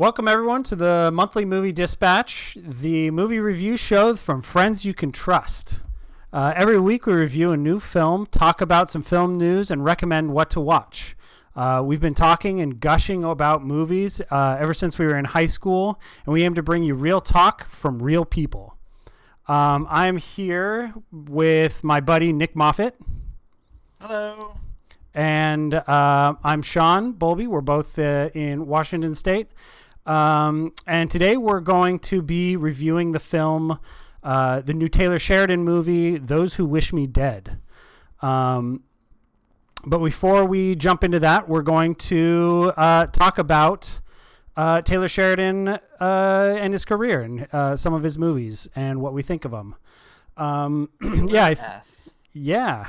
Welcome, everyone, to the Monthly Movie Dispatch, the movie review show from friends you can trust. Every week we review a new film, talk about some film news, and recommend what to watch. We've been talking and gushing about movies ever since we were in high school, and we aim to bring you real talk from real people. I'm here with my buddy Nick Moffat. Hello. And I'm Shaun Bowlby. We're both in Washington State. And today we're going to be reviewing the film, the new Taylor Sheridan movie, Those Who Wish Me Dead. But before we jump into that, we're going to talk about Taylor Sheridan and his career and some of his movies and what we think of them. Yeah.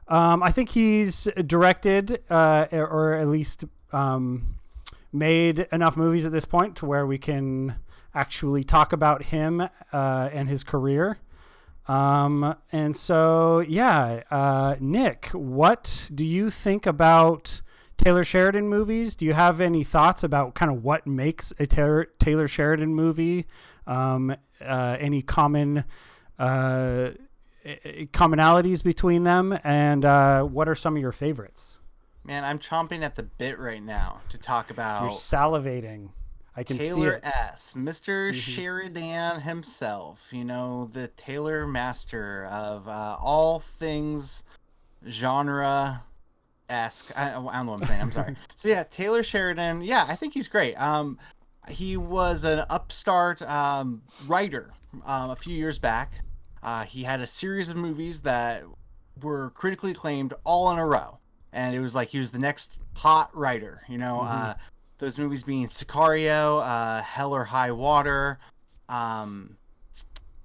I think he's directed or at least made enough movies at this point to where we can actually talk about him and his career. And so, Nick, what do you think about Taylor Sheridan movies? Do you have any thoughts about kind of what makes a Taylor Sheridan movie? Any commonalities between them, and what are some of your favorites? Man, I'm chomping at the bit right now to talk about. You're salivating. I can Taylor see it. S. Mr. Sheridan himself. You know, the Taylor master of all things genre-esque. I don't know what I'm saying. I'm sorry. So yeah, Taylor Sheridan. Yeah, I think he's great. He was an upstart writer a few years back. He had a series of movies that were critically acclaimed all in a row. And it was like he was the next hot writer, you know, those movies being Sicario, Hell or High Water, and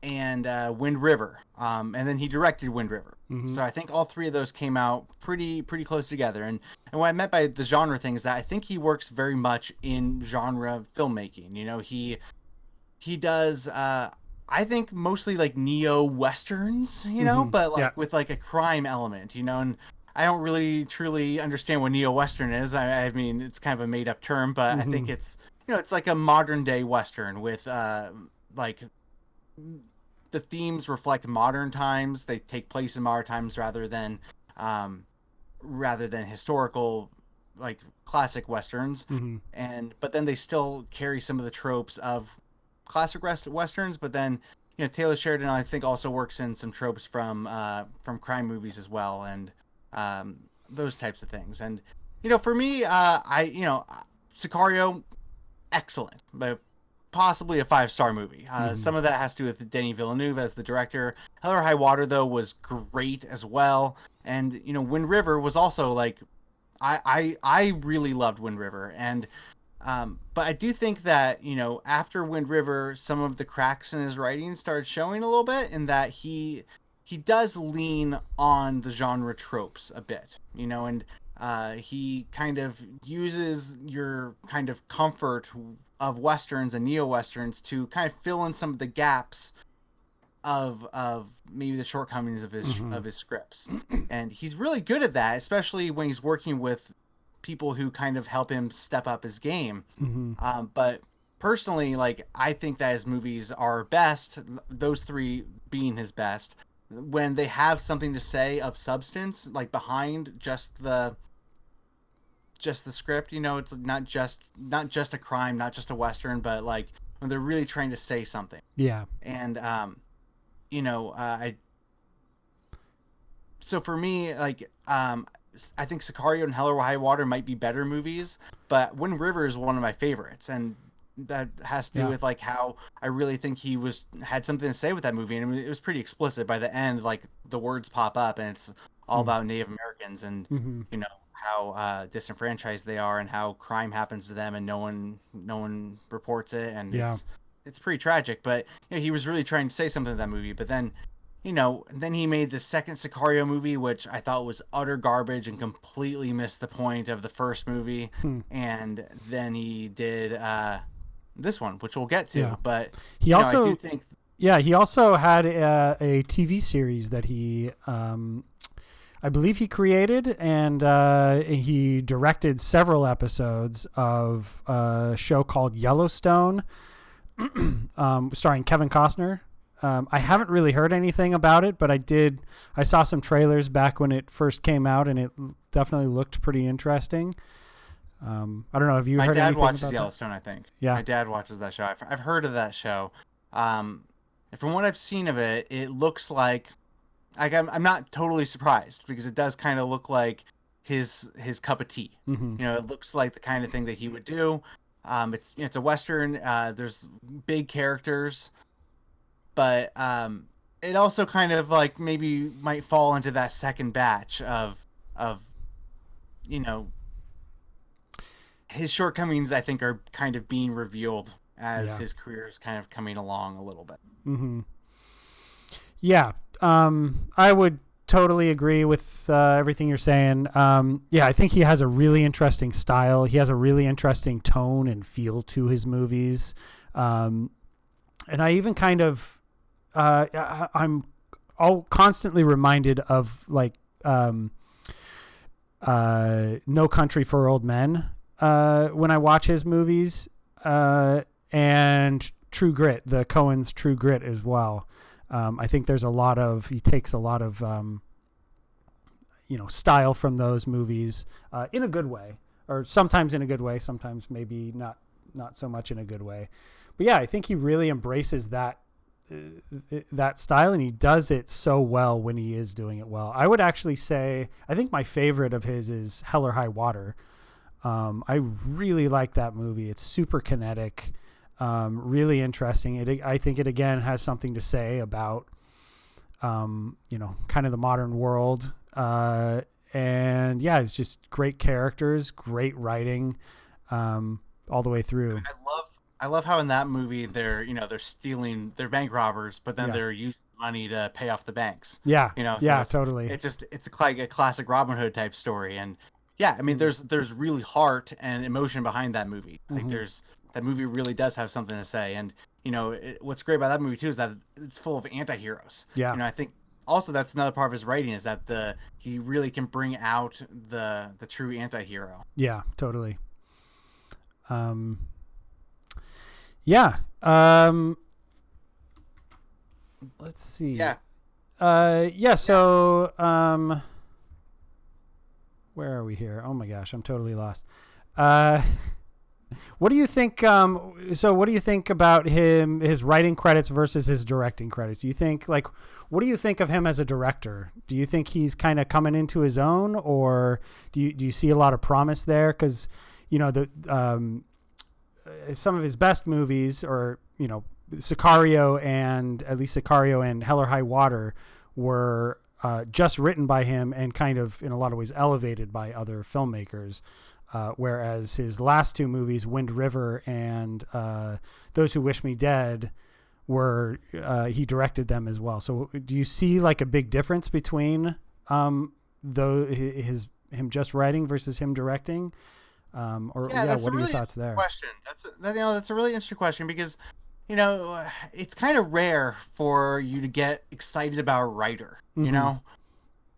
Wind River. And then he directed Wind River. So I think all three of those came out pretty close together. And what I meant by the genre thing is that I think he works very much in genre filmmaking. You know, he does... I think mostly like neo-westerns, you know, but like with like a crime element, you know, and I don't really truly understand what neo-western is. I mean, it's kind of a made-up term, but I think it's, you know, it's like a modern-day western with like the themes reflect modern times. They take place in modern times rather than historical, like classic westerns, but then they still carry some of the tropes of classic westerns, but then, you know, Taylor Sheridan I think also works in some tropes from crime movies as well, and those types of things. And you know, for me, Sicario, excellent, but possibly a 5-star movie. Some of that has to do with Denis Villeneuve as the director. Hell or High Water though was great as well, and you know, Wind River was also like I really loved Wind River, and but I do think that, you know, after Wind River, some of the cracks in his writing started showing a little bit, in that he does lean on the genre tropes a bit, you know, and he kind of uses your kind of comfort of westerns and neo-westerns to kind of fill in some of the gaps of maybe the shortcomings of his scripts. And he's really good at that, especially when he's working with people who kind of help him step up his game. But personally, like, I think that his movies are best, those three being his best, when they have something to say of substance, like behind just the script. You know, it's not just a crime, not just a western, but like when they're really trying to say something. Yeah. And you know, so for me, like, I think Sicario and Hell or High Water might be better movies, but Wind River is one of my favorites, and that has to do with like how I really think he had something to say with that movie, and it was pretty explicit by the end. Like, the words pop up, and it's all about Native Americans, and you know, how disenfranchised they are, and how crime happens to them, and no one reports it, and it's pretty tragic. But you know, he was really trying to say something in that movie. But then, you know, then he made the second Sicario movie, which I thought was utter garbage and completely missed the point of the first movie. And then he did this one, which we'll get to. But he also, I do think, he also had a TV series that he, I believe he created and he directed several episodes of a show called Yellowstone, starring Kevin Costner. I haven't really heard anything about it, but I saw some trailers back when it first came out, and it definitely looked pretty interesting. I don't know. Have you heard anything about that? My dad watches Yellowstone, I think. Yeah. My dad watches that show. I've heard of that show. And from what I've seen of it, it looks like I'm not totally surprised, because it does kind of look like his cup of tea. Mm-hmm. You know, it looks like the kind of thing that he would do. It's a Western. There's big characters, but it also kind of like maybe might fall into that second batch of you know, his shortcomings, I think, are kind of being revealed as his career is kind of coming along a little bit. Mm-hmm. Yeah. I would totally agree with everything you're saying. I think he has a really interesting style. He has a really interesting tone and feel to his movies. And I even kind of, I'm all constantly reminded of like No Country for Old Men when I watch his movies, and True Grit, the Coen's True Grit as well. I think he takes a lot of, style from those movies in a good way, or sometimes in a good way, sometimes maybe not so much in a good way. But yeah, I think he really embraces that style, and he does it so well when he is doing it well. I would actually say, I think my favorite of his is Hell or High Water. I really like that movie. It's super kinetic. Really interesting. I think it again has something to say about, kind of the modern world. And yeah, it's just great characters, great writing, all the way through. I love how in that movie they're stealing, they're bank robbers, but then they're using money to pay off the banks. Yeah. So Totally. It's a classic Robin Hood type story. And yeah, I mean, there's really heart and emotion behind that movie. Like that movie really does have something to say. And, what's great about that movie too is that it's full of anti-heroes. Yeah. I think also that's another part of his writing, is that he really can bring out the true anti-hero. Yeah, totally. Let's see. So, where are we here? Oh my gosh, I'm totally lost. What do you think? What do you think about his writing credits versus his directing credits? Do you think, what do you think of him as a director? Do you think he's kind of coming into his own, or do you see a lot of promise there? Because, some of his best movies, or Sicario and Hell or High Water, were just written by him and kind of in a lot of ways elevated by other filmmakers. Whereas his last two movies, Wind River and Those Who Wish Me Dead, he directed them as well. So do you see like a big difference between him just writing versus him directing? What are your thoughts there? Question. That's a really interesting question, because it's kind of rare for you to get excited about a writer.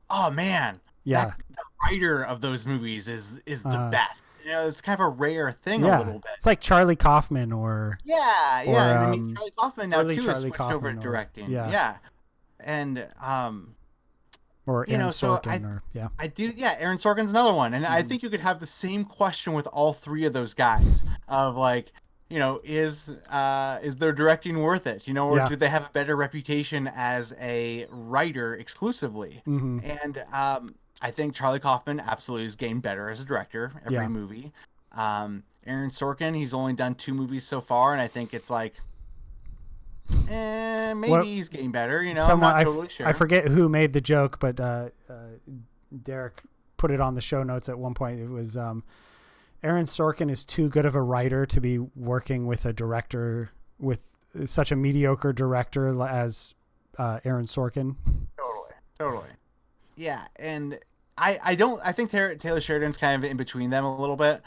Oh man. Yeah. The writer of those movies is the best. It's kind of a rare thing a little bit. It's like Charlie Kaufman or I mean, Charlie Kaufman now too has switched over to directing. Yeah. And or Aaron Sorkin Aaron Sorkin's another one. And I think you could have the same question with all three of those guys of like, is their directing worth it? Or do they have a better reputation as a writer exclusively? And I think Charlie Kaufman absolutely is getting better as a director every movie. Aaron Sorkin, he's only done 2 movies so far, and I think it's like, maybe he's getting better. I'm not totally sure. I forget who made the joke, but Derek put it on the show notes at one point. It was Aaron Sorkin is too good of a writer to be working with a director, with such a mediocre director as Aaron Sorkin. Totally. Yeah, and I think Taylor Sheridan's kind of in between them a little bit.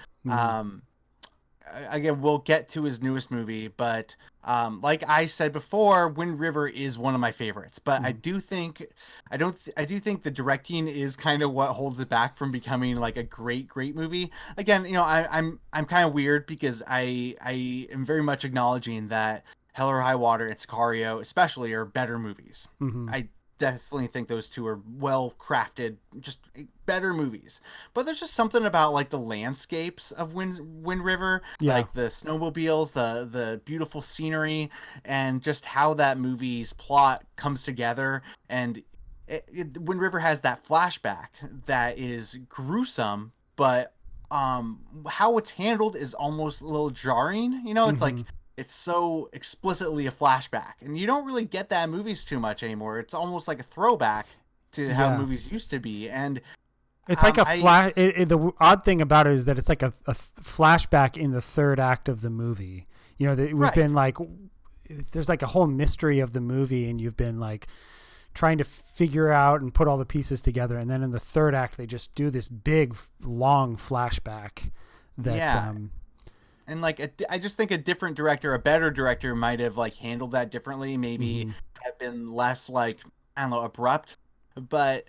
again, we'll get to his newest movie, but like I said before, Wind River is one of my favorites. But I do think I do think the directing is kind of what holds it back from becoming like a great movie. Again, I'm kind of weird because I am very much acknowledging that Hell or High Water and Sicario especially are better movies. I definitely think those two are well crafted, just better movies. But there's just something about like the landscapes of Wind River, like the snowmobiles, the beautiful scenery, and just how that movie's plot comes together. And Wind River has that flashback that is gruesome, but how it's handled is almost a little jarring. It's like it's so explicitly a flashback, and you don't really get that in movies too much anymore. It's almost like a throwback to how movies used to be, and it's like a flash. The odd thing about it is that it's like a flashback in the third act of the movie. We've been like, there's like a whole mystery of the movie, and you've been like trying to figure out and put all the pieces together, and then in the third act they just do this big long flashback that and like I just think a different director, a better director, might have like handled that differently, maybe have been less like, I don't know, abrupt. But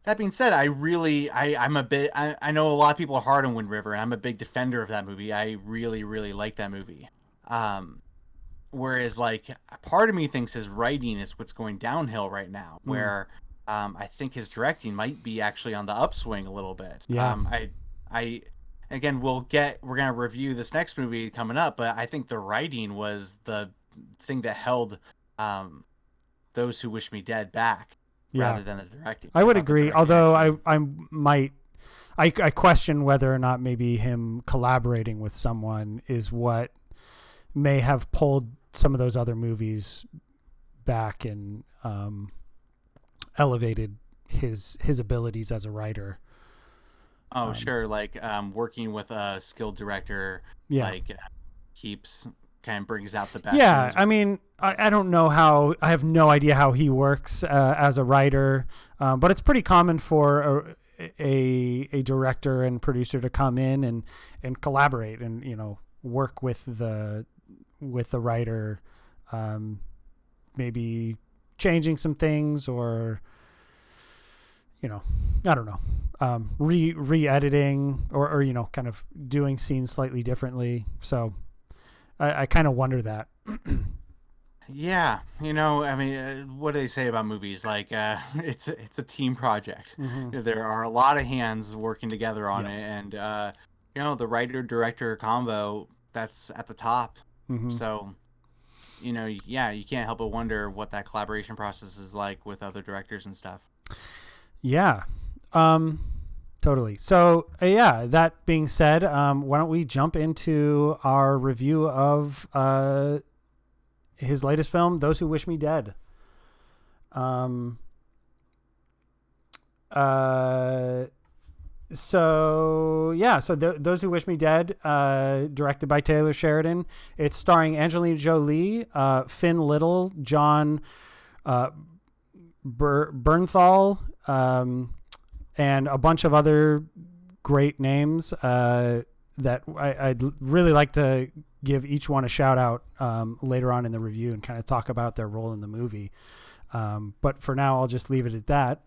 that being said, I'm a bit, I know a lot of people are hard on Wind River, and I'm a big defender of that movie. I really like that movie. Whereas like part of me thinks his writing is what's going downhill right now, where I think his directing might be actually on the upswing a little bit. Again, we're going to review this next movie coming up, but I think the writing was the thing that held Those Who Wish Me Dead back rather than the directing. I would agree, although I question whether or not maybe him collaborating with someone is what may have pulled some of those other movies back and elevated his abilities as a writer. Oh, sure. Like working with a skilled director, brings out the best. Yeah, I mean, I don't know how. I have no idea how he works as a writer, but it's pretty common for a director and producer to come in and collaborate and work with the writer, maybe changing some things or. I don't know, re-editing or kind of doing scenes slightly differently. So I kind of wonder that. Yeah. I mean, what do they say about movies? Like, it's a team project. There are a lot of hands working together on it. And, the writer-director combo, that's at the top. So, you can't help but wonder what that collaboration process is like with other directors and stuff. Yeah, totally. So, that being said, why don't we jump into our review of his latest film, Those Who Wish Me Dead. Those Who Wish Me Dead, directed by Taylor Sheridan. It's starring Angelina Jolie, Finn Little, John Brunthal, and a bunch of other great names that I'd really like to give each one a shout out later on in the review and kind of talk about their role in the movie. But for now, I'll just leave it at that.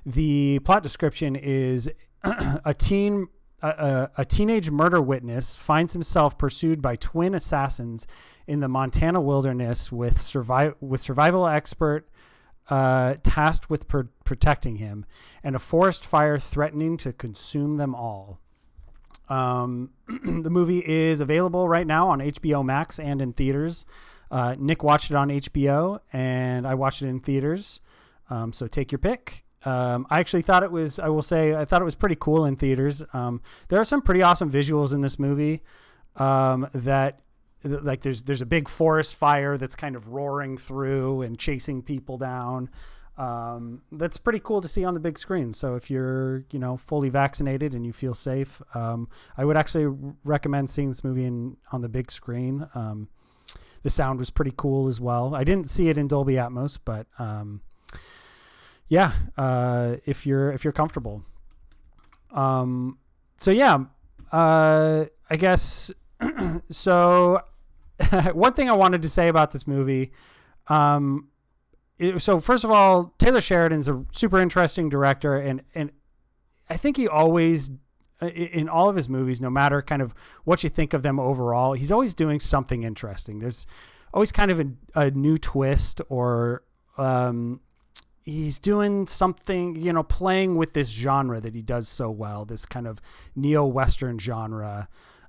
The plot description is a teenage murder witness finds himself pursued by twin assassins in the Montana wilderness with survival expert tasked with protecting him, and a forest fire threatening to consume them all. The movie is available right now on HBO Max and in theaters. Nick watched it on HBO, and I watched it in theaters. So take your pick. I actually thought it was, I thought it was pretty cool in theaters. There are some pretty awesome visuals in this movie that like there's a big forest fire that's kind of roaring through and chasing people down. That's pretty cool to see on the big screen. So if you're, fully vaccinated and you feel safe, I would actually recommend seeing this movie on the big screen. The sound was pretty cool as well. I didn't see it in Dolby Atmos, but if you're comfortable. I I guess so. One thing I wanted to say about this movie. So first of all, Taylor Sheridan's a super interesting director, and I think he always, in all of his movies, no matter kind of what you think of them overall, he's always doing something interesting. There's always kind of a new twist, or he's doing something, playing with this genre that he does so well, this kind of neo-Western genre.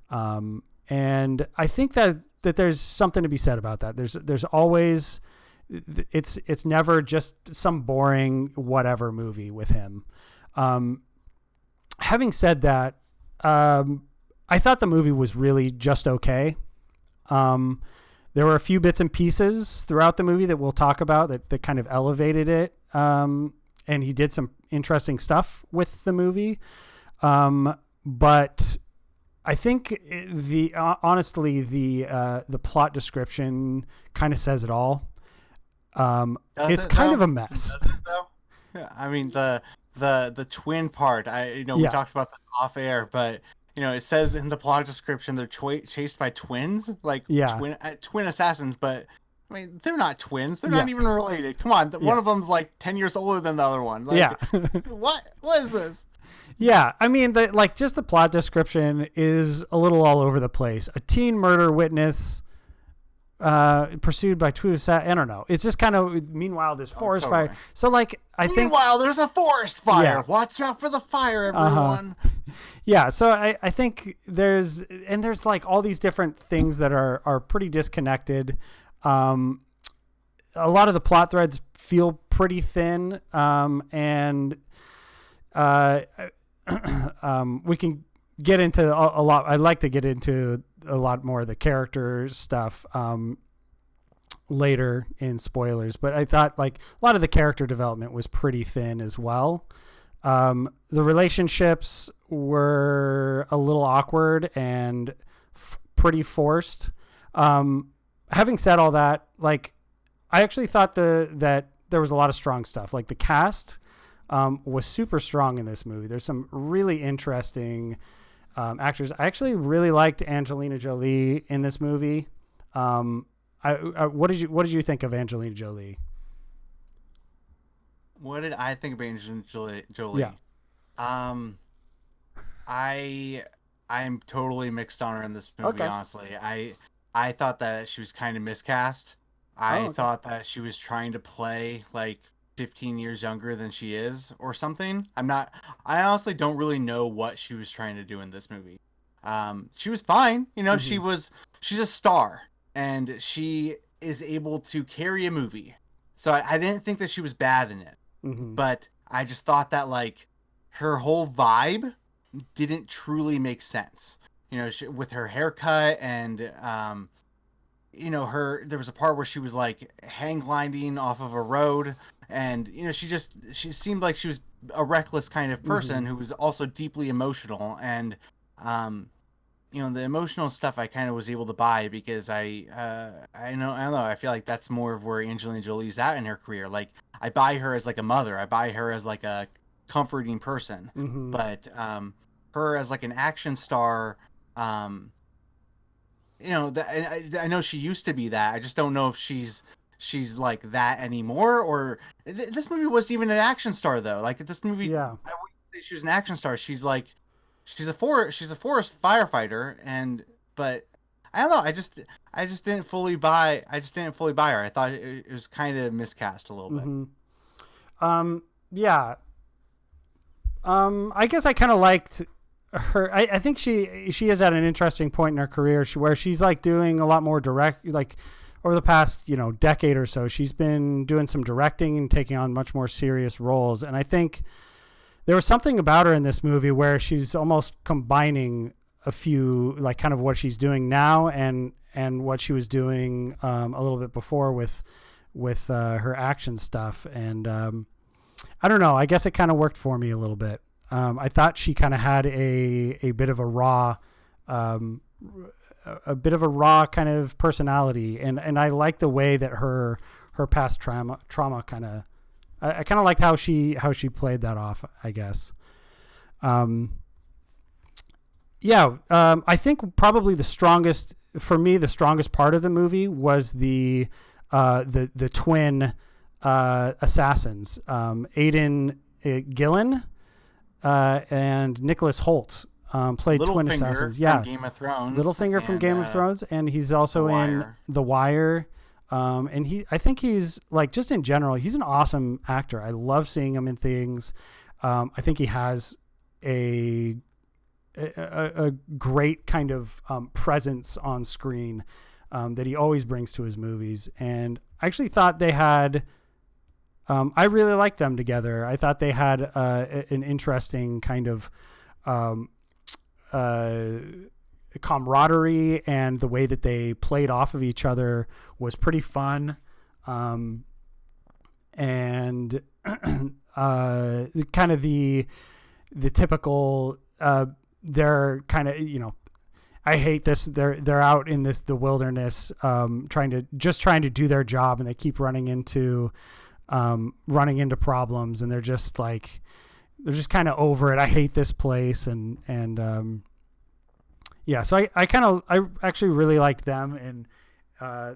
And I think that there's something to be said about that. There's always, it's never just some boring whatever movie with him. Having said that, I thought the movie was really just okay. There were a few bits and pieces throughout the movie that we'll talk about that kind of elevated it. And he did some interesting stuff with the movie. But I think honestly, the plot description kind of says it all. It's kind of a mess. Does it though? Yeah, I mean, the twin part, we talked about this off air, but it says in the plot description they're chased by twins, like twin assassins, but I mean, they're not twins. They're not even related. Come on, one of them's like 10 years older than the other one. Like, what is this? Yeah, I mean, just the plot description is a little all over the place. A teen murder witness pursued by two. I don't know. It's just kind of. Meanwhile, there's forest fire. So, I think. Meanwhile, there's a forest fire. Yeah. Watch out for the fire, everyone. Yeah. So I think there's all these different things that are pretty disconnected. A lot of the plot threads feel pretty thin, and we can get into a lot. I'd like to get into a lot more of the character stuff later in spoilers, but I thought a lot of the character development was pretty thin as well. The relationships were a little awkward and pretty forced. Having said all that, I actually thought that there was a lot of strong stuff. The cast was super strong in this movie. There's some really interesting actors. I actually really liked Angelina Jolie in this movie. What did you think of Angelina Jolie? What did I think of Angelina Jolie? Yeah. I'm totally mixed on her in this movie. Okay. Honestly, I thought that she was kind of miscast. I thought that she was trying to play 15 years younger than she is or something. I honestly don't really know what she was trying to do in this movie. She was fine. Mm-hmm. She's a star and she is able to carry a movie. So I didn't think that she was bad in it, mm-hmm. but I just thought that her whole vibe didn't truly make sense. With her haircut and, there was a part where she was hang gliding off of a road. And, she seemed like she was a reckless kind of person, mm-hmm. who was also deeply emotional. And, the emotional stuff I kind of was able to buy because I don't know. I feel like that's more of where Angelina Jolie's at in her career. I buy her as a mother. I buy her as a comforting person. Mm-hmm. But her as an action star, I know she used to be that. I just don't know if she's like that anymore, or this movie wasn't even an action star though. This movie, I wouldn't say she was an action star. She's a forest firefighter, but I don't know. I just didn't fully buy. I just didn't fully buy her. I thought it was kind of miscast a little bit. Mm-hmm. Yeah. I guess I kind of liked her. I think she is at an interesting point in her career where she's doing a lot more direct, over the past, decade or so, she's been doing some directing and taking on much more serious roles. And I think there was something about her in this movie where she's almost combining a few, kind of what she's doing now and what she was doing a little bit before with her action stuff. And I don't know. I guess it kind of worked for me a little bit. I thought she kind of had a bit of a raw kind of personality, and I like the way that her past trauma kind of, I kind of liked how she played that off, I guess. Yeah, I think probably the strongest part of the movie was the twin assassins, Aidan Gillen and Nicholas Holt. Played twin assassins. From Game of Thrones. Littlefinger from Game of Thrones, and he's also in The Wire. And I think he's like, just in general, he's an awesome actor. I love seeing him in things. I think he has a great kind of presence on screen that he always brings to his movies. And I actually thought they had, I really liked them together. I thought they had an interesting kind of camaraderie, and the way that they played off of each other was pretty fun. And kind of the typical, they're kind of, I hate this. They're out in the wilderness, trying to do their job, and they keep running into problems, and they're just kind of over it. I hate this place. And yeah, so I actually really liked them, and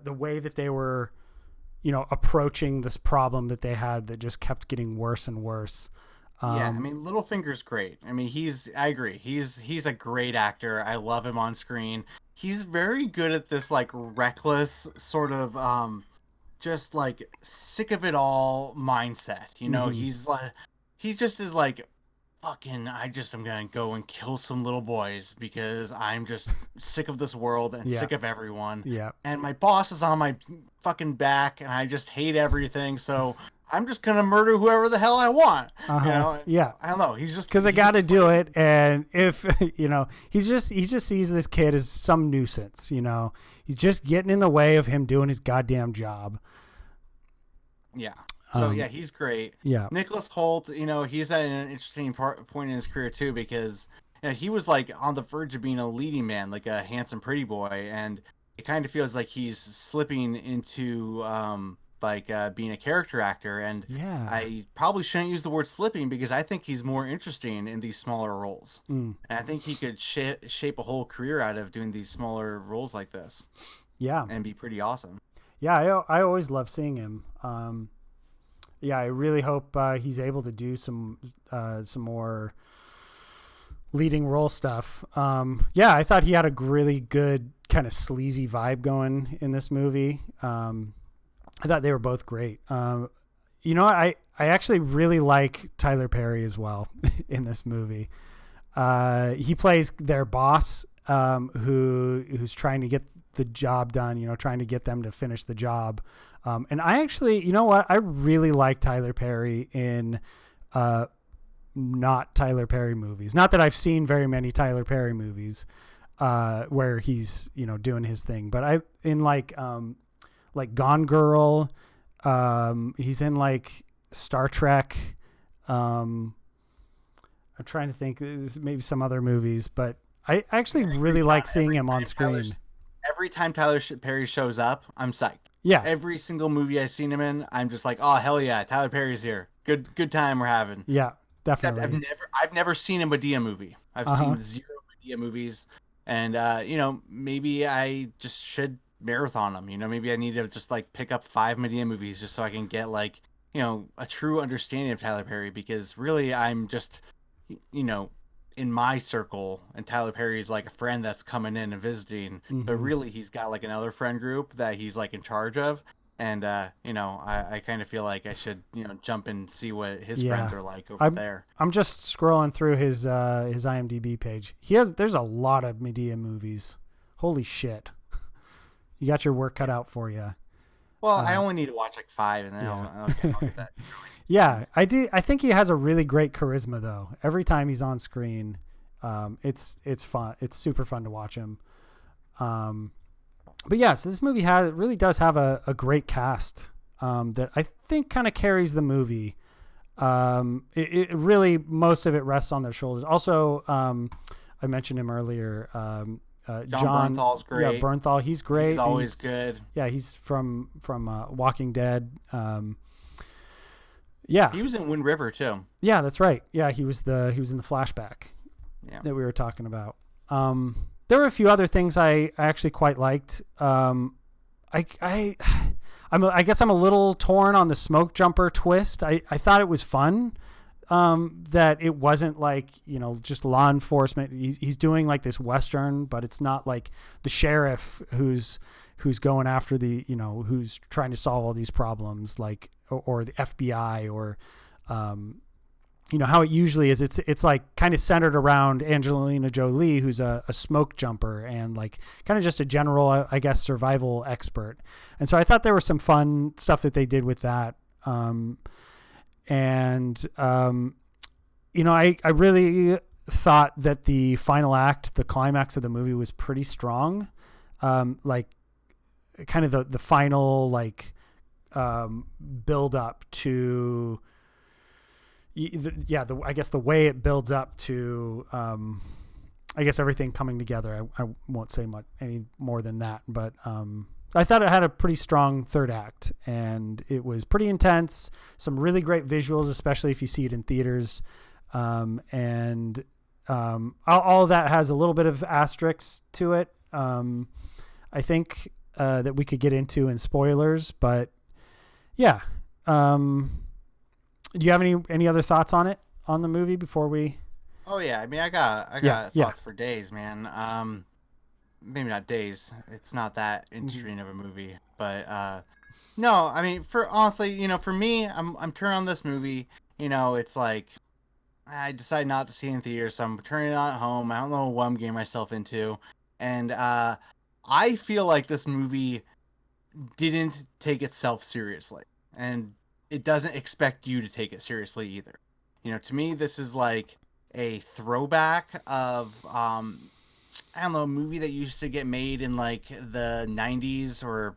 the way that they were, approaching this problem that they had that just kept getting worse and worse. Yeah, I mean, Littlefinger's great. I mean, I agree. He's a great actor. I love him on screen. He's very good at this like reckless sort of just like sick of it all mindset. He's like, he just is like, fucking, I just am gonna go and kill some little boys because I'm just sick of this world and sick of everyone. Yeah. And my boss is on my fucking back, and I just hate everything. So I'm just gonna murder whoever the hell I want. Yeah. I don't know. He's just because I got to do it, and if he just sees this kid as some nuisance. He's just getting in the way of him doing his goddamn job. Yeah. So yeah, he's great. Yeah. Nicholas Holt, he's at an interesting point in his career too, because he was like on the verge of being a leading man, like a handsome, pretty boy, and it kind of feels like he's slipping into being a character actor. And yeah, I probably shouldn't use the word slipping, because I think he's more interesting in these smaller roles, and I think he could shape a whole career out of doing these smaller roles like this. Yeah, and be pretty awesome. Yeah, I always love seeing him. Yeah, I really hope he's able to do some more leading role stuff. Yeah, I thought he had a really good kind of sleazy vibe going in this movie. I thought they were both great. I actually really like Tyler Perry as well in this movie. He plays their boss, who's trying to get the job done, trying to get them to finish the job. And I actually, I really like Tyler Perry in not Tyler Perry movies. Not that I've seen very many Tyler Perry movies where he's, doing his thing, but in like Gone Girl, he's in like Star Trek. I'm trying to think, maybe some other movies, but I actually really like seeing him on screen. Every time Tyler Perry shows up, I'm psyched. Yeah. Every single movie I've seen him in, I'm just like, oh hell yeah, Tyler Perry's here. Good time we're having. Yeah, definitely. I've never seen a Medea movie. I've seen 0 Medea movies, and maybe I just should marathon them. Maybe I need to just like pick up 5 Medea movies just so I can get like a true understanding of Tyler Perry, because really I'm just in my circle, and Tyler Perry is like a friend that's coming in and visiting, but really he's got like another friend group that he's like in charge of. And, I kind of feel like I should, jump and see what his friends are like over there. I'm just scrolling through his IMDb page. There's a lot of Medea movies. Holy shit. You got your work cut out for you. Well, I only need to watch like 5, and then I'll get that. Yeah, I do. I think he has a really great charisma, though. Every time he's on screen, it's fun. It's super fun to watch him. But yes, this movie really does have a great cast that I think kind of carries the movie. It really, most of it rests on their shoulders. Also, I mentioned him earlier. John Brunthal's great. Yeah, Brunthal, he's great. He's always good. Yeah, he's from Walking Dead. Yeah, he was in Wind River too. Yeah, that's right. Yeah, he was in the flashback that we were talking about. There were a few other things I actually quite liked. I guess I'm a little torn on the smoke jumper twist. I thought it was fun. That it wasn't like, just law enforcement. He's doing like this Western, but it's not like the sheriff who's going after who's trying to solve all these problems, like, or the FBI, or, how it usually is. It's like kind of centered around Angelina Jolie, who's a smoke jumper and like kind of just a general, I guess, survival expert. And so I thought there was some fun stuff that they did with that. I really thought that the final act, the climax of the movie, was pretty strong. Like kind of the final, like, build up to, I guess the way it builds up to, I guess everything coming together. I won't say much any more than that, but, I thought it had a pretty strong third act, and it was pretty intense. Some really great visuals, especially if you see it in theaters. All of that has a little bit of asterisks to it. I think that we could get into in spoilers, but yeah. Do you have any other thoughts on the movie before we? Oh yeah, I mean, I got thoughts for days, man. Maybe not days. It's not that interesting of a movie, but no, I mean, honestly, for me, I'm turning on this movie. It's like I decide not to see it in theaters, so I'm turning it on at home. I don't know what I'm getting myself into, and I feel like this movie didn't take itself seriously, and it doesn't expect you to take it seriously either. To me, this is like a throwback of I don't know, a movie that used to get made in like the 90s or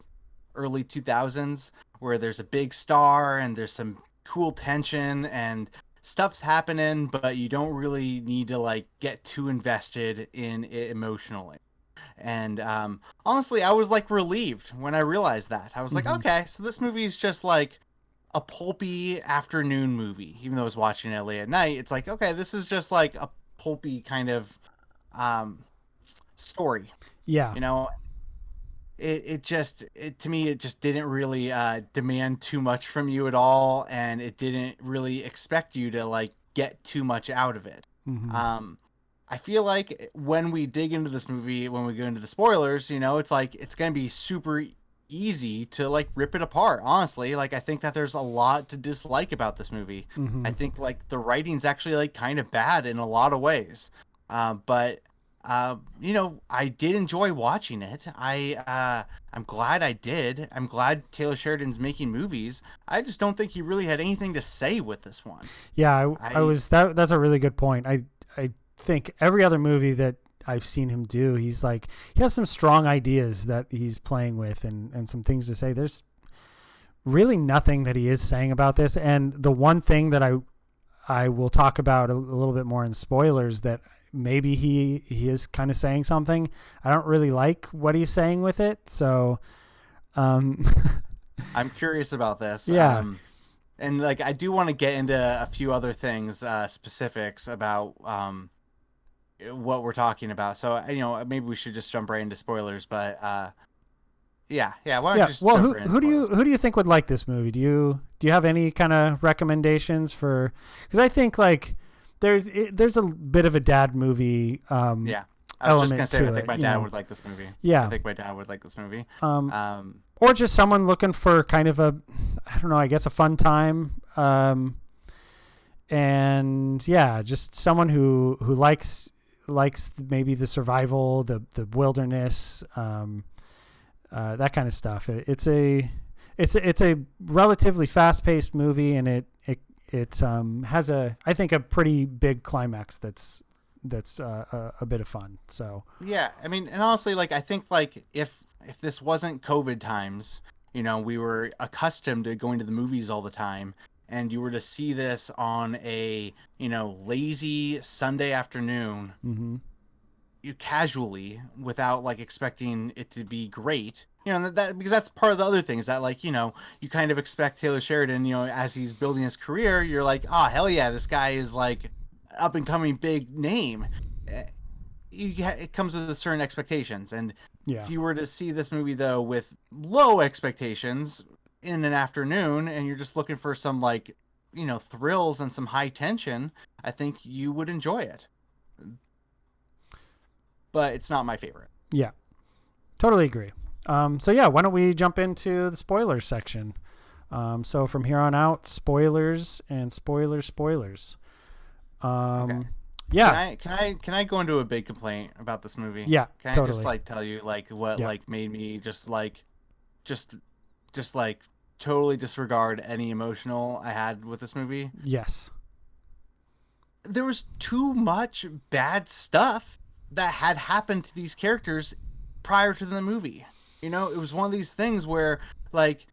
early 2000s, where there's a big star and there's some cool tension and stuff's happening, but you don't really need to like get too invested in it emotionally. And honestly, I was like relieved when I realized that. I was like, okay, so this movie is just like a pulpy afternoon movie. Even though I was watching it late at night, it's like, okay, this is just like a pulpy kind of story. Yeah. To me, it just didn't really demand too much from you at all, and it didn't really expect you to like get too much out of it. I feel like when we dig into this movie, when we go into the spoilers, it's like it's gonna be super easy to like rip it apart. Honestly, like I think that there's a lot to dislike about this movie. I think like the writing's actually like kind of bad in a lot of ways, but I did enjoy watching it. I'm glad I did. I'm glad Taylor Sheridan's making movies. I just don't think he really had anything to say with this one. Yeah, that's a really good point. I think every other movie that I've seen him do, he has some strong ideas that he's playing with and some things to say. There's really nothing that he is saying about this. And the one thing that I will talk about a little bit more in spoilers that maybe he is kind of saying something. I don't really like what he's saying with it. So, I'm curious about this. Yeah. And like, I do want to get into a few other things, specifics about, what we're talking about. So, maybe we should just jump right into spoilers, but, yeah. Why don't you just well, who do you think would like this movie? Do you have any kind of recommendations for, because I think like, there's a bit of a dad movie. Yeah, I was just gonna say I think my dad would like this movie. Yeah, I think my dad would like this movie. Or just someone looking for kind of I guess a fun time. And yeah, just someone who likes maybe the survival, the wilderness, that kind of stuff. It's a relatively fast paced movie, and it has I think a pretty big climax that's a bit of fun. So yeah, I mean, and honestly, like I think like if this wasn't COVID times, we were accustomed to going to the movies all the time, and you were to see this on a lazy Sunday afternoon, you casually, without like expecting it to be great. That because that's part of the other thing is that like, you kind of expect Taylor Sheridan, as he's building his career, you're like, oh, hell yeah, this guy is like up and coming big name. it comes with a certain expectations. And Yeah. if you were to see this movie though with low expectations in an afternoon, and you're just looking for some like, thrills and some high tension, I think you would enjoy it. But it's not my favorite. Yeah. Totally agree. So yeah, why don't we jump into the spoilers section? So from here on out, spoilers and spoilers. Okay. Yeah. Can I go into a big complaint about this movie? Yeah. Can Totally. I just like tell you like what like made me just like totally disregard any emotional I had with this movie? Yes. There was too much bad stuff that had happened to these characters prior to the movie. It was one of these things where like,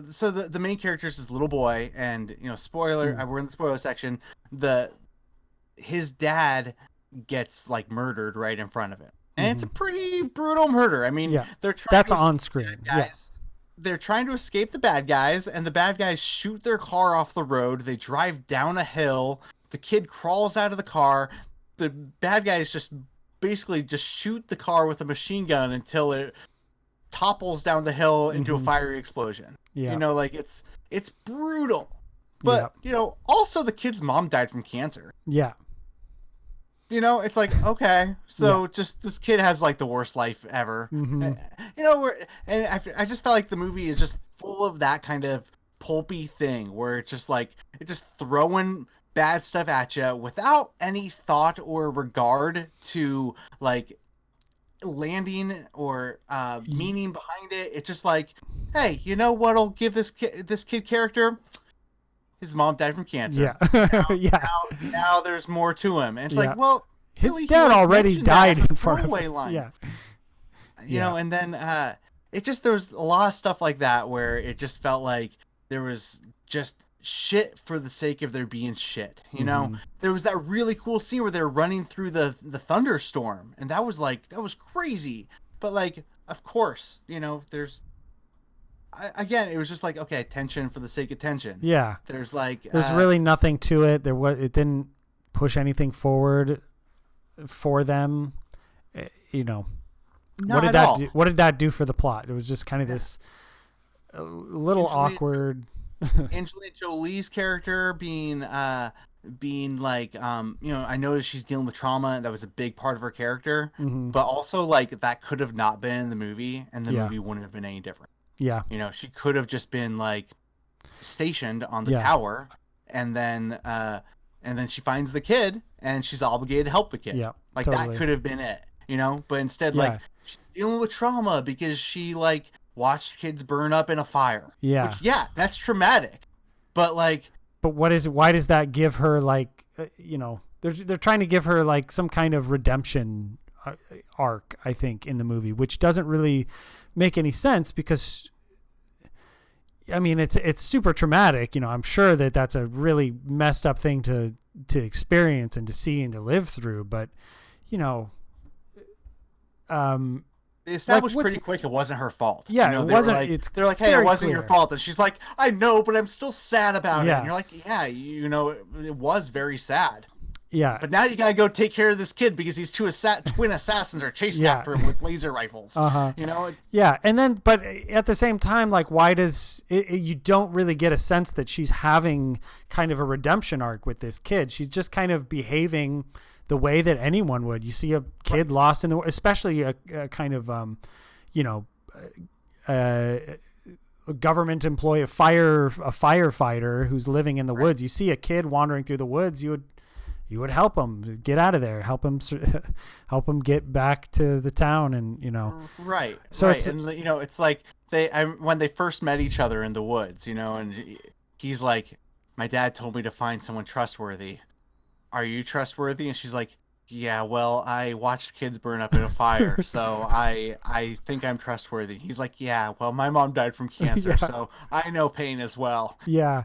so the main character is this little boy, and spoiler, we're in the spoiler section. His dad gets like murdered right in front of him, and it's a pretty brutal murder. I mean, they're trying that's on screen. Guys. They're trying to escape the bad guys, and the bad guys shoot their car off the road. They drive down a hill. The kid crawls out of the car. The bad guys just basically just shoot the car with a machine gun until it topples down the hill into a fiery explosion. Yeah. Like it's brutal. But, also the kid's mom died from cancer. Yeah. It's like, okay, so just this kid has like the worst life ever. And I just felt like the movie is just full of that kind of pulpy thing where it's just like, it's just throwing bad stuff at you without any thought or regard to like landing or meaning behind it. It's just like, hey, you know what'll give this kid character? His mom died from cancer. Yeah. Now there's more to him. And it's like, well, his really, dad already died in front of him. Line. Yeah. And then there was a lot of stuff like that where it just felt like there was just shit for the sake of there being shit. There was that really cool scene where they're running through the thunderstorm, and that was crazy. But like, of course, there's again, it was just like, okay, tension for the sake of tension. Yeah. There's really nothing to it. It didn't push anything forward for them. What did that do for the plot? It was just kind of this little awkward. Angelina Jolie's character being like, I noticed she's dealing with trauma, and that was a big part of her character, but also like that could have not been in the movie, and the movie wouldn't have been any different. Yeah. She could have just been like stationed on the tower, and then she finds the kid, and she's obligated to help the kid. Yeah. Like totally. that could have been it, but instead like she's dealing with trauma because she like watched kids burn up in a fire. Yeah. Which, that's traumatic. But like, why does that give her like, they're trying to give her like some kind of redemption arc, I think, in the movie, which doesn't really make any sense because, I mean, it's super traumatic. I'm sure that that's a really messed up thing to experience and to see and to live through. But, they established pretty quick it wasn't her fault. Yeah, it wasn't. They're like, hey, it wasn't your fault, and she's like, I know, but I'm still sad about it. And you're like, yeah, it was very sad. Yeah. But now you gotta go take care of this kid because these twin assassins are chasing after him with laser rifles. Yeah, and then, but at the same time, like, why does you don't really get a sense that she's having kind of a redemption arc with this kid? She's just kind of behaving the way that anyone would. You see a kid lost in the, especially a kind of, a government employee, a firefighter who's living in the woods. You see a kid wandering through the woods, you would help him get out of there, help him get back to the town, and Right. So right. And it's like when they first met each other in the woods, and he's like, my dad told me to find someone trustworthy. Are you trustworthy? And she's like, yeah, well, I watched kids burn up in a fire, so I think I'm trustworthy. He's like, yeah, well, my mom died from cancer, so I know pain as well. Yeah.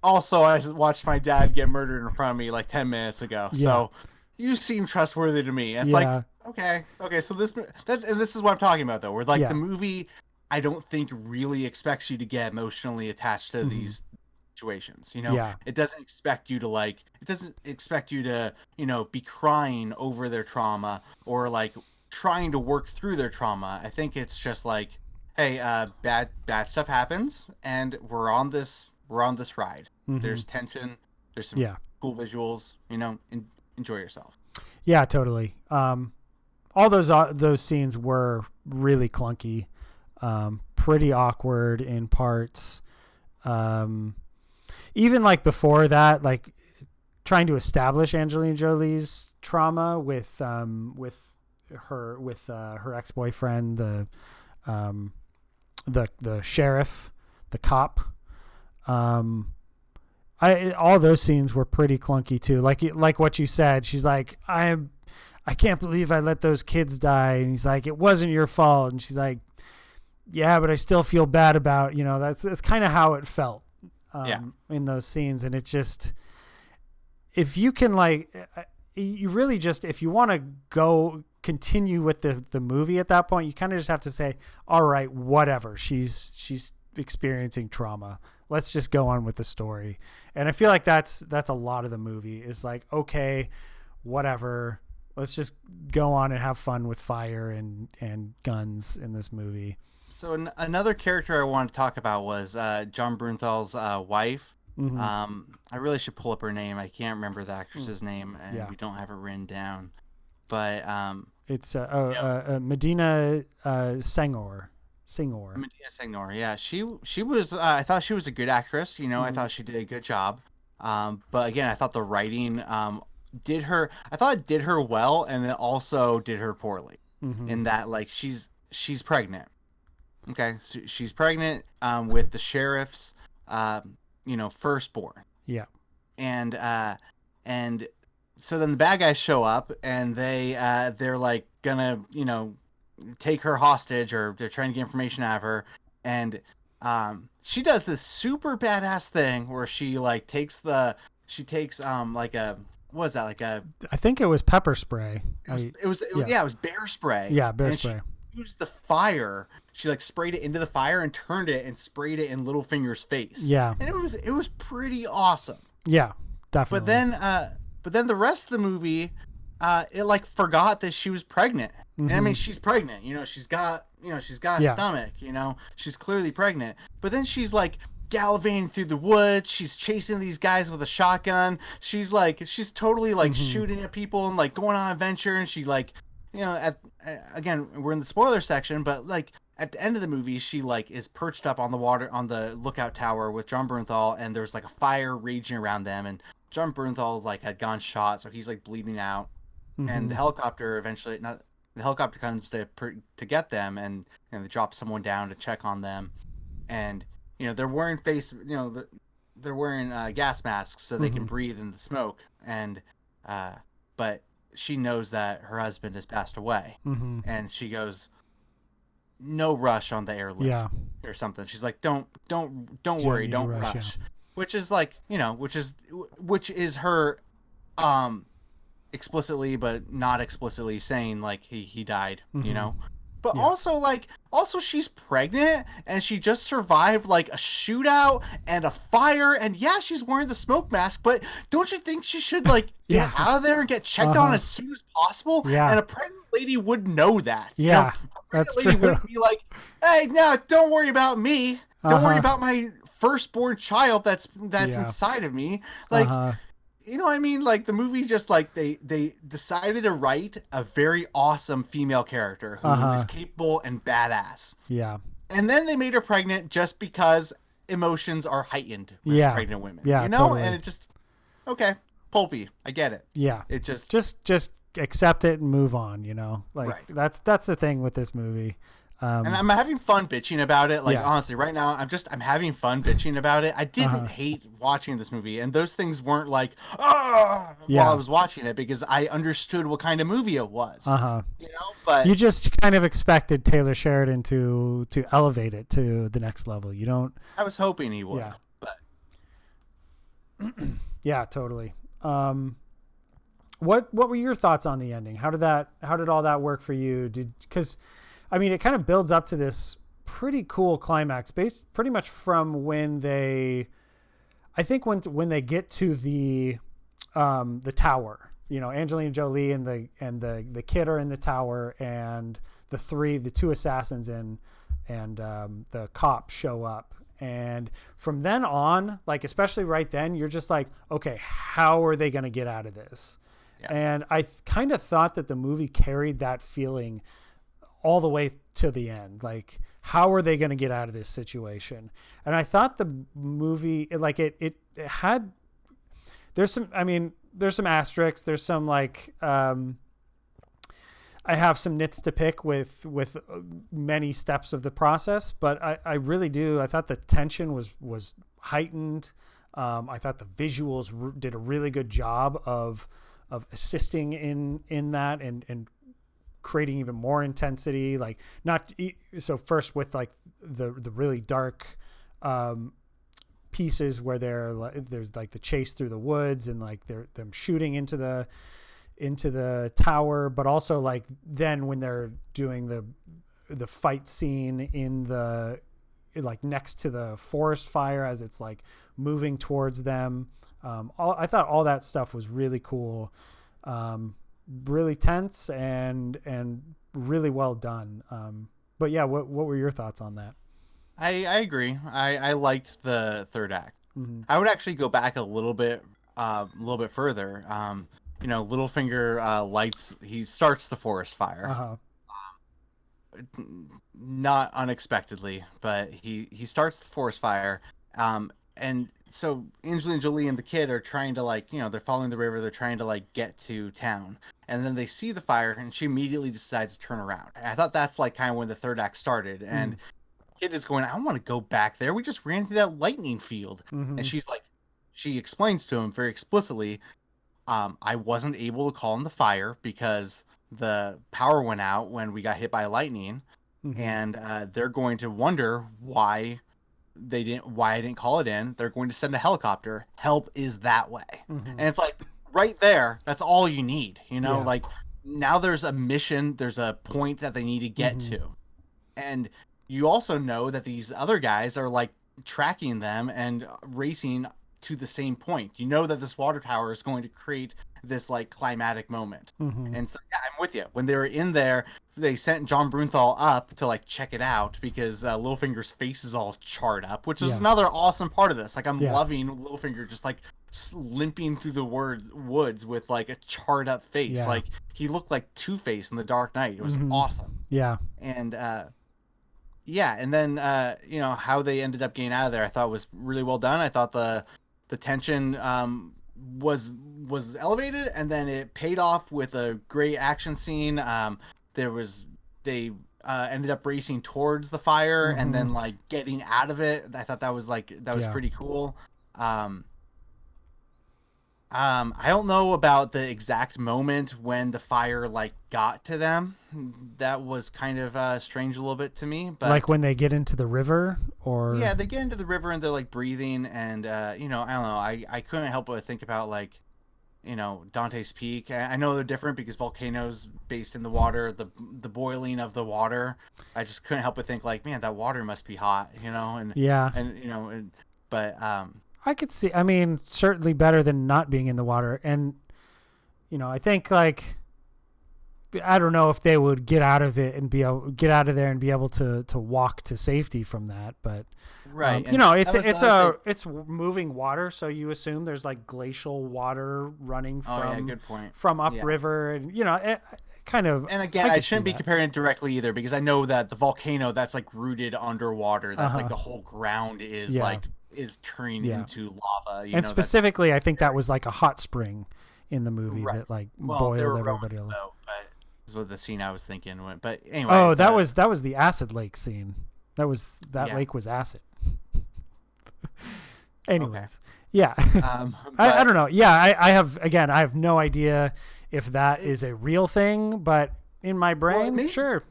Also, I watched my dad get murdered in front of me like 10 minutes ago, so you seem trustworthy to me. And it's like, okay, so this is what I'm talking about, though, where like the movie, I don't think really expects you to get emotionally attached to situations. Yeah. It doesn't expect you to be crying over their trauma or like trying to work through their trauma. I think it's just like, hey, bad stuff happens, and we're on this ride. There's tension. There's some cool visuals. Enjoy yourself. Yeah, totally. All those scenes were really clunky, pretty awkward in parts. Even like before that, like trying to establish Angelina Jolie's trauma with her ex-boyfriend, the sheriff, the cop. All those scenes were pretty clunky too. Like what you said, she's like, I can't believe I let those kids die. And he's like, it wasn't your fault. And she's like, yeah, but I still feel bad about, that's kind of how it felt in those scenes. And it's just, if you can you really just, if you want to go continue with the movie at that point, you kind of just have to say, all right, whatever. She's experiencing trauma. Let's just go on with the story. And I feel like that's a lot of the movie is like, okay, whatever. Let's just go on and have fun with fire and guns in this movie. So another character I wanted to talk about was John Brunthal's wife. Mm-hmm. I really should pull up her name. I can't remember the actress's name, and we don't have it written down. But it's Medina Senghor. Medina Senghor. Yeah, she was. I thought she was a good actress. I thought she did a good job. But again, I thought the writing did her. I thought it did her well, and it also did her poorly. In that, like, she's pregnant. Okay, so she's pregnant with the sheriff's firstborn. Yeah. And so then the bad guys show up, and they're like gonna take her hostage, or they're trying to get information out of her, and she does this super badass thing where she takes like a, what was that, like a, I think it was pepper spray. It was bear spray. Yeah, bear spray. She used the fire. She sprayed it into the fire and turned it and sprayed it in Littlefinger's face. Yeah. And it was pretty awesome. Yeah, definitely. But then the rest of the movie, it forgot that she was pregnant. And I mean, she's pregnant, she's got a stomach, she's clearly pregnant. But then she's gallivanting through the woods. She's chasing these guys with a shotgun. She's totally shooting at people and going on an adventure. And she again, we're in the spoiler section, but at the end of the movie, she is perched up on the lookout tower with John Brunthal, and there's a fire raging around them, and John Brunthal had gone shot, so he's bleeding out. And the helicopter comes to get them, and they drop someone down to check on them, and they're wearing they're wearing gas masks so they can breathe in the smoke, and but she knows that her husband has passed away, and she goes, no rush on the airlift or something. She's like, don't worry, don't rush. Which is which is her explicitly but not explicitly saying he died, But also she's pregnant, and she just survived a shootout and a fire, and she's wearing the smoke mask, but don't you think she should get out of there and get checked on as soon as possible? Yeah. And a pregnant lady would know that. Yeah, that's true. A pregnant lady wouldn't be like, hey, no, don't worry about me. Don't worry about my firstborn child that's inside of me. You know what I mean? The movie just they decided to write a very awesome female character who is capable and badass. Yeah. And then they made her pregnant just because emotions are heightened with pregnant women. Yeah. Totally. And it just, okay, pulpy. I get it. Yeah. It just accept it and move on, right. That's the thing with this movie. And I'm having fun bitching about it. Honestly, right now, I'm having fun bitching about it. I didn't hate watching this movie, and those things weren't while I was watching it, because I understood what kind of movie it was. But you just kind of expected Taylor Sheridan to elevate it to the next level. You don't. I was hoping he would. Yeah. But yeah, totally. What were your thoughts on the ending? How did all that work for you? Because I mean, it kind of builds up to this pretty cool climax based pretty much from when they, I think when they get to the tower, Angelina Jolie and the kid are in the tower, and the two assassins and the cops show up. And from then on, like, especially right then, you're just like, okay, how are they going to get out of this? Yeah. And I kind of thought that the movie carried that feeling all the way to the end. Like, how are they going to get out of this situation? And I thought the movie, like, it had, there's some asterisks. There's some, like, I have some nits to pick with many steps of the process, but I really do. I thought the tension was heightened. I thought the visuals did a really good job of assisting in that and creating even more intensity. Like, so first with like the really dark pieces where there's like the chase through the woods and like them shooting into the tower, but also like then when they're doing the fight scene in the, like, next to the forest fire as it's like moving towards them. I thought all that stuff was really cool, really tense and really well done. But yeah, what were your thoughts on that? I agree. I liked the third act. Mm-hmm. I would actually go back a little bit further. Lighterfinger he starts the forest fire. Uh-huh. Not unexpectedly, but he starts the forest fire. And so Angelina Jolie and the kid are trying to, like, they're following the river. They're trying to, like, get to town. And then they see the fire, and she immediately decides to turn around. And I thought that's, like, kind of when the third act started. And kid is going, I don't want to go back there. We just ran through that lightning field. Mm-hmm. And she's like, she explains to him very explicitly, I wasn't able to call in the fire because the power went out when we got hit by lightning. Mm-hmm. And they're going to wonder why I didn't call it in. They're going to send a helicopter. Help is that way. Mm-hmm. And it's like right there, that's all you need, Yeah. Like, now there's a mission, there's a point that they need to get to. And you also know that these other guys are, like, tracking them and racing to the same point. You know that this water tower is going to create this, like, climatic moment. And so, yeah, I'm with you. When they were in there, they sent John Brunthal up to, like, check it out because Littlefinger's face is all charred up, which is another awesome part of this. Like, I'm loving Littlefinger just, like, limping through the woods with, like, a charred up face. Like, he looked like Two-Face in The Dark Knight. It was awesome. Yeah. And and then how they ended up getting out of there, I thought was really well done. I thought the tension was elevated, and then it paid off with a great action scene. They ended up racing towards the fire and then, like, getting out of it. I thought that was pretty cool. I don't know about the exact moment when the fire, like, got to them. That was kind of strange a little bit to me. But like when they get into the river, or yeah, they get into the river and they're, like, breathing, and I don't know. I couldn't help but think about, like, Dante's Peak. I know they're different because volcanoes based in the water, the boiling of the water. I just couldn't help but think, like, man, that water must be hot, but I could see, I mean, certainly better than not being in the water. And, I think, like, I don't know if they would get out of there and be able to walk to safety from that, but right. It's moving water. So you assume there's, like, glacial water running good point. From upriver, and, it kind of, and again, I shouldn't be comparing it directly either, because I know that the volcano that's, like, rooted underwater, that's like the whole ground is is turning into lava. And specifically, I think that was like a hot spring in the movie that, like, boiled everybody alive. But this was the scene I was thinking. But anyway. That was the acid lake scene. That lake was acid. Anyways, yeah. I don't know. Yeah, I have no idea if that is a real thing, but in my brain, sure.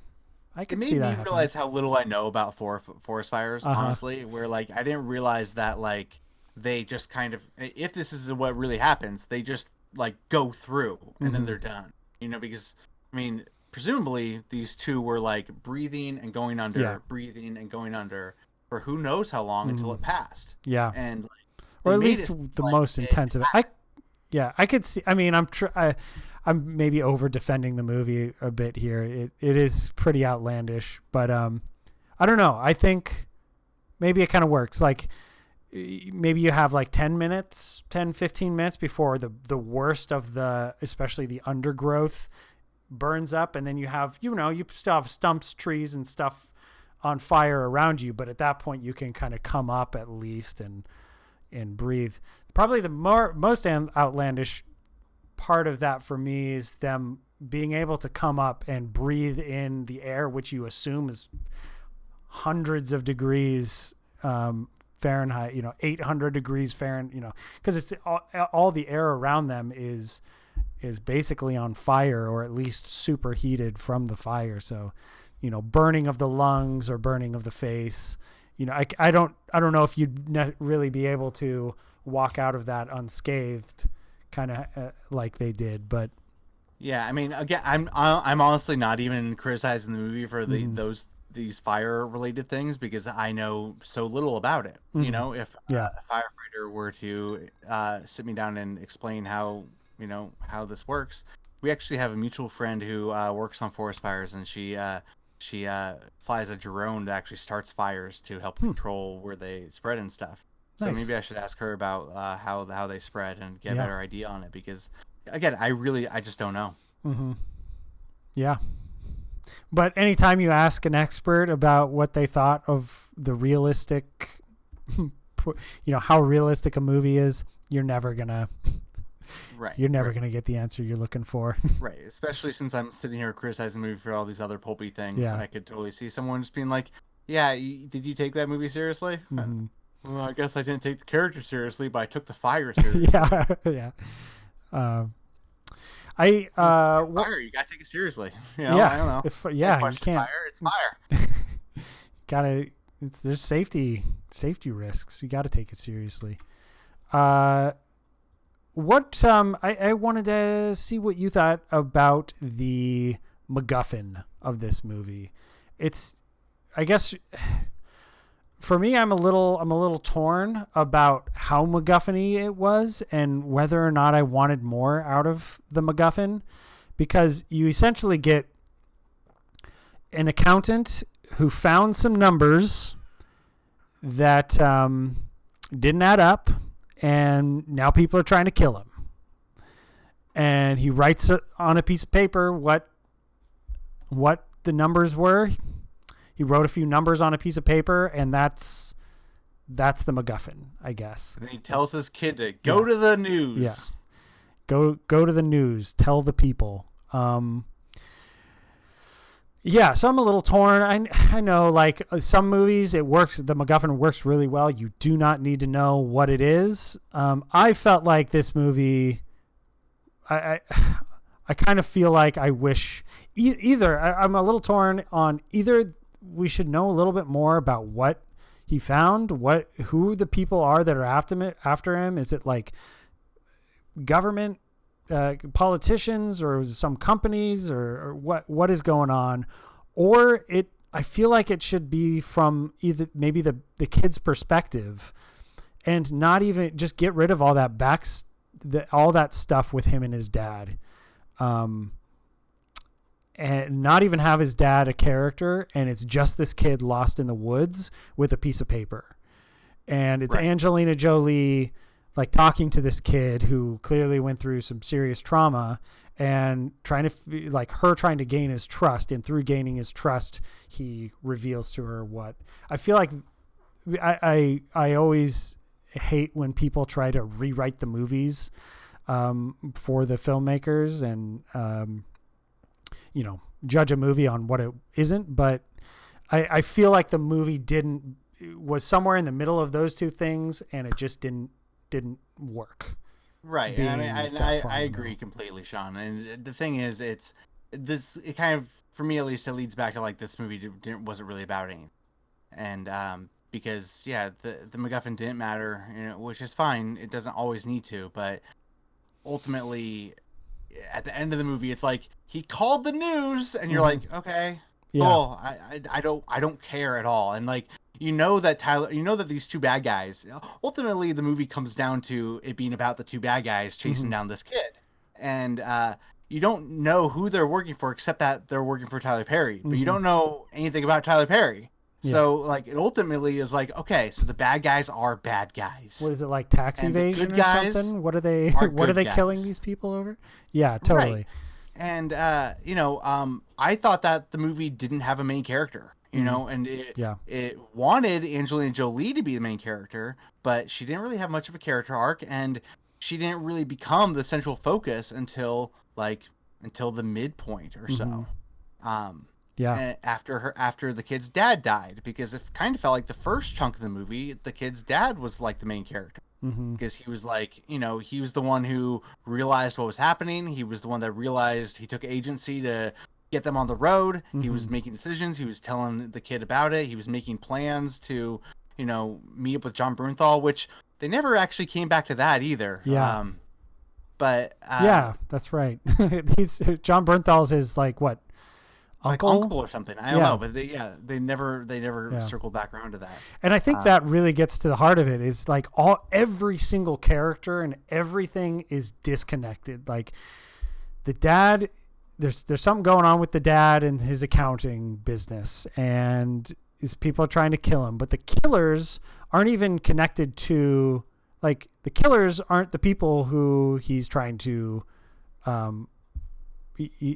I can see that. It made me realize how little I know about forest fires, honestly, where, like, I didn't realize that, like, they just kind of, if this is what really happens, they just, like, go through and then they're done, because, I mean, presumably these two were, like, breathing and going under for who knows how long until it passed. Yeah. And, or at made least it the like most it intense of it. I could see. I mean, I'm maybe over defending the movie a bit here. It is pretty outlandish, but I don't know. I think maybe it kind of works. Like maybe you have like 10, 15 minutes before the worst of especially the undergrowth burns up, and then you have, you still have stumps, trees, and stuff on fire around you, but at that point you can kind of come up at least and breathe. Probably the most outlandish part of that for me is them being able to come up and breathe in the air, which you assume is hundreds of degrees Fahrenheit, 800 degrees Fahrenheit, because it's all the air around them is basically on fire, or at least superheated from the fire. So, burning of the lungs or burning of the face. I don't know if you'd really be able to walk out of that unscathed, kind of like they did. But yeah, I mean, again, I'm honestly not even criticizing the movie for these fire related things, because I know so little about it. If a firefighter were to sit me down and explain how this works. We actually have a mutual friend who works on forest fires, and she flies a drone that actually starts fires to help control where they spread and stuff. So nice. maybe I should ask her about how they spread and get a better idea on it, because again, I just don't know. Mm-hmm. Yeah. But anytime you ask an expert about what they thought of the realistic, how realistic a movie is, you're never gonna get the answer you're looking for. Right. Especially since I'm sitting here criticizing the movie for all these other pulpy things. Yeah. I could totally see someone just being like, yeah, did you take that movie seriously? Mm-hmm. Well, I guess I didn't take the character seriously, but I took the fire seriously. Yeah. Fire, you gotta take it seriously. I don't know. You can't. Fire, it's fire. There's safety risks. You got to take it seriously. What I wanted to see what you thought about the MacGuffin of this movie. It's, I guess, for me, I'm a little torn about how MacGuffin-y it was and whether or not I wanted more out of the MacGuffin, because you essentially get an accountant who found some numbers that didn't add up, and now people are trying to kill him. And he writes on a piece of paper what the numbers were. He wrote a few numbers on a piece of paper, and that's the MacGuffin, I guess. And he tells his kid to go to the news. Yeah. Go to the news. Tell the people. Yeah, so I'm a little torn. I know, like, some movies, it works. The MacGuffin works really well. You do not need to know what it is. I felt like this movie, I kind of feel like I wish I'm a little torn on either we should know a little bit more about what he found, who the people are that are after him. Is it like government politicians, or is it some companies, or what is going on? Or I feel like it should be from either maybe the kid's perspective, and not even just get rid of all that all that stuff with him and his dad, and not even have his dad a character, and it's just this kid lost in the woods with a piece of paper, and it's right. Angelina Jolie like talking to this kid who clearly went through some serious trauma, and trying to gain his trust, and through gaining his trust, he reveals to her what I feel like. I always hate when people try to rewrite the movies for the filmmakers, and judge a movie on what it isn't. But I feel like the movie was somewhere in the middle of those two things, and it just didn't work. Right. I mean, I agree completely, Sean. And the thing is, it kind of, for me at least, it leads back to like this movie wasn't really about anything. And because the MacGuffin didn't matter, which is fine. It doesn't always need to, but ultimately at the end of the movie, it's like he called the news, and you're like, okay, cool. I don't care at all. And like, you know that these two bad guys, ultimately the movie comes down to it being about the two bad guys chasing down this kid. And you don't know who they're working for except that they're working for Tyler Perry, but you don't know anything about Tyler Perry. So like it ultimately is like, okay, so the bad guys are bad guys. What is it, like tax evasion or something? What are they killing these people over? Yeah, totally. Right. And I thought that the movie didn't have a main character, and it wanted Angelina Jolie to be the main character, but she didn't really have much of a character arc, and she didn't really become the central focus until the midpoint or so. After the kid's dad died, because it kind of felt like the first chunk of the movie, the kid's dad was like the main character, because he was like, he was the one who realized what was happening. He was the one that realized he took agency to get them on the road. He was making decisions. He was telling the kid about it. He was making plans to, meet up with John Brunthal, which they never actually came back to that either. Yeah. But that's right. John Bernthal's his like what? Uncle or something. I don't know, but they never circled back around to that. And I think that really gets to the heart of it, is like every single character and everything is disconnected. Like the dad, there's something going on with the dad and his accounting business, and these people are trying to kill him, but the killers aren't even connected to, like, the killers aren't the people who he's trying to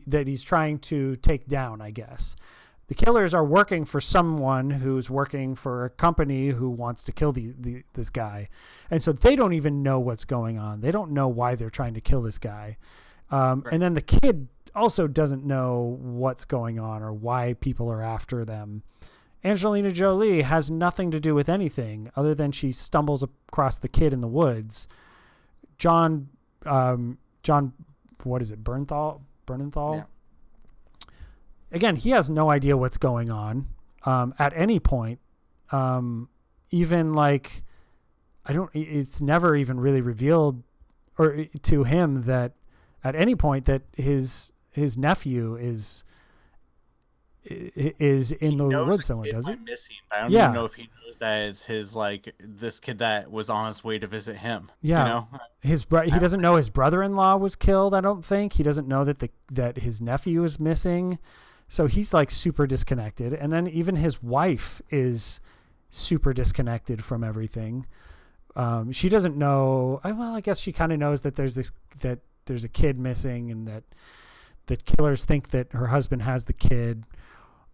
that he's trying to take down, I guess. The killers are working for someone who's working for a company who wants to kill this guy. And so they don't even know what's going on. They don't know why they're trying to kill this guy. Right. And then the kid also doesn't know what's going on or why people are after them. Angelina Jolie has nothing to do with anything other than she stumbles across the kid in the woods. John, what is it? Brunthal? Yeah. Again, he has no idea what's going on at any point. Even like, it's never even really revealed or to him that at any point that his nephew is in the woods somewhere, does he? Missing. I don't even know if he knows that it's his, like, this kid that was on his way to visit him. Yeah. He doesn't know his brother-in-law was killed. I don't think he doesn't know that his nephew is missing. So he's like super disconnected. And then even his wife is super disconnected from everything. She doesn't know. Well, I guess she kind of knows that there's a kid missing and that the killers think that her husband has the kid.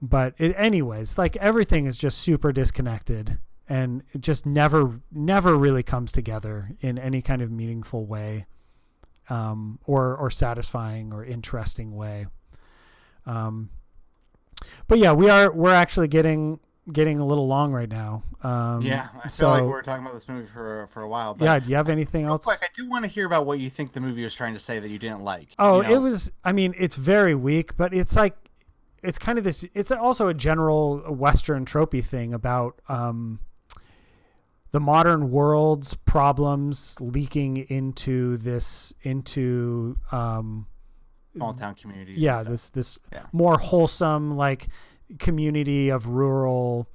But anyways, like, everything is just super disconnected, and it just never really comes together in any kind of meaningful way, or satisfying or interesting way. But yeah, we're actually getting a little long right now. I feel like we're talking about this movie for a while. But yeah, do you have anything else? Quick, I do want to hear about what you think the movie was trying to say that you didn't like. Oh, it was. I mean, it's very weak, but it's like, it's kind of this. It's also a general Western tropey thing about the modern world's problems leaking into small town communities. Yeah, this more wholesome, like, community of rural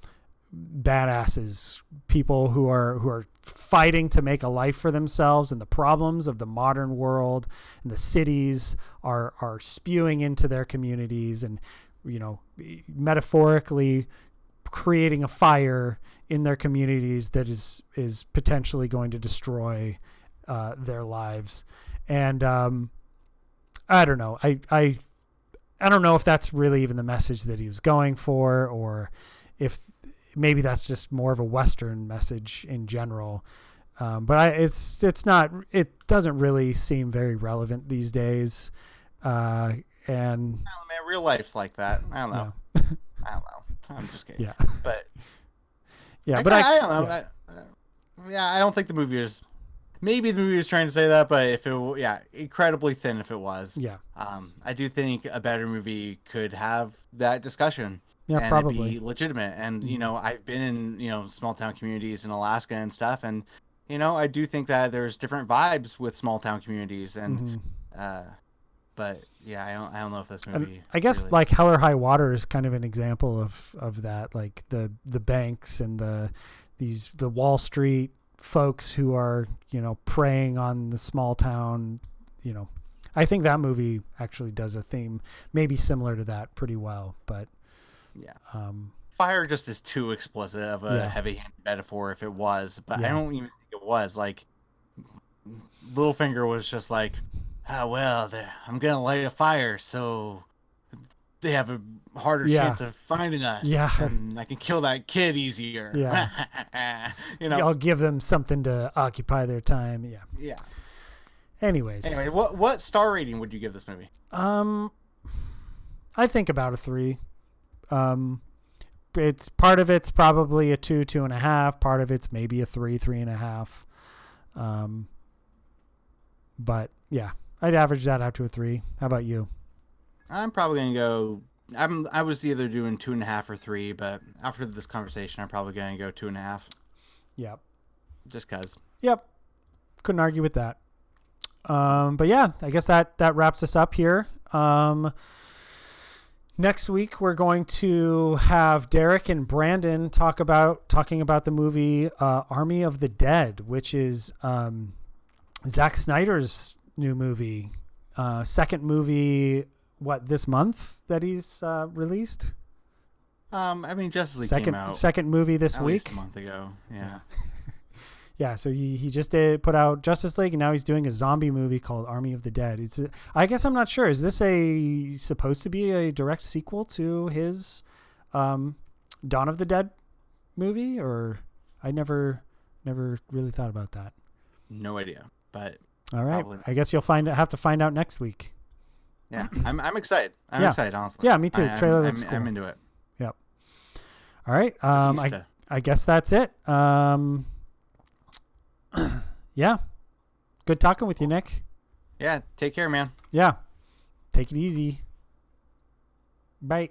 badasses, people who are fighting to make a life for themselves, and the problems of the modern world and the cities are spewing into their communities, and metaphorically creating a fire in their communities that is potentially going to destroy their lives. And I don't know. I don't know if that's really even the message that he was going for, or if maybe that's just more of a Western message in general. But it's not. It doesn't really seem very relevant these days. And man, real life's like that. I don't know. Yeah. I don't know. I'm just kidding. Yeah. But yeah, I don't know. Yeah. I don't think the movie is. Maybe the movie was trying to say that, but incredibly thin if it was. Yeah. I do think a better movie could have that discussion. Yeah, and probably. It'd be legitimate. And, I've been in, small town communities in Alaska and stuff. And, I do think that there's different vibes with small town communities. And, but Yeah, I don't know if this movie. I guess really... like Hell or High Water is kind of an example of that, like the banks and the Wall Street folks who are, you know, preying on the small town, you know. I think that movie actually does a theme maybe similar to that pretty well, but yeah. Fire just is too explicit of a heavy-handed metaphor if it was, but I don't even think it was. Like, Littlefinger was just like, oh, well, I'm going to light a fire so they have a harder chance of finding us. Yeah. And I can kill that kid easier. Yeah. You know, I'll give them something to occupy their time. Yeah. Yeah. Anyway, what star rating would you give this movie? I think about a 3. It's part of it's probably a 2, 2.5. Part of it's maybe a 3, 3.5. But yeah, I'd average that out to a 3. How about you? I'm probably gonna go. I was either doing 2.5 or 3, but after this conversation, I'm probably gonna go 2.5. Yep. Just cause. Yep. Couldn't argue with that. But yeah, I guess that wraps us up here. Next week we're going to have Derek and Brandon talking about the movie Army of the Dead, which is Zack Snyder's new movie, second movie. What, this month that he's released? I mean, Justice League came out second movie this at week. Least a month ago. Yeah. Yeah, so he just put out Justice League, and now he's doing a zombie movie called Army of the Dead. I guess I'm not sure. Is this supposed to be a direct sequel to his Dawn of the Dead movie, or I never really thought about that. No idea, but all right. probably. I guess you'll have to find out next week. Yeah, I'm excited. I'm excited, honestly. Yeah, me too. Trailer looks cool. I'm into it. Yep. All right. I guess that's it. Yeah. Good talking with you, Nick. Yeah. Take care, man. Yeah. Take it easy. Bye.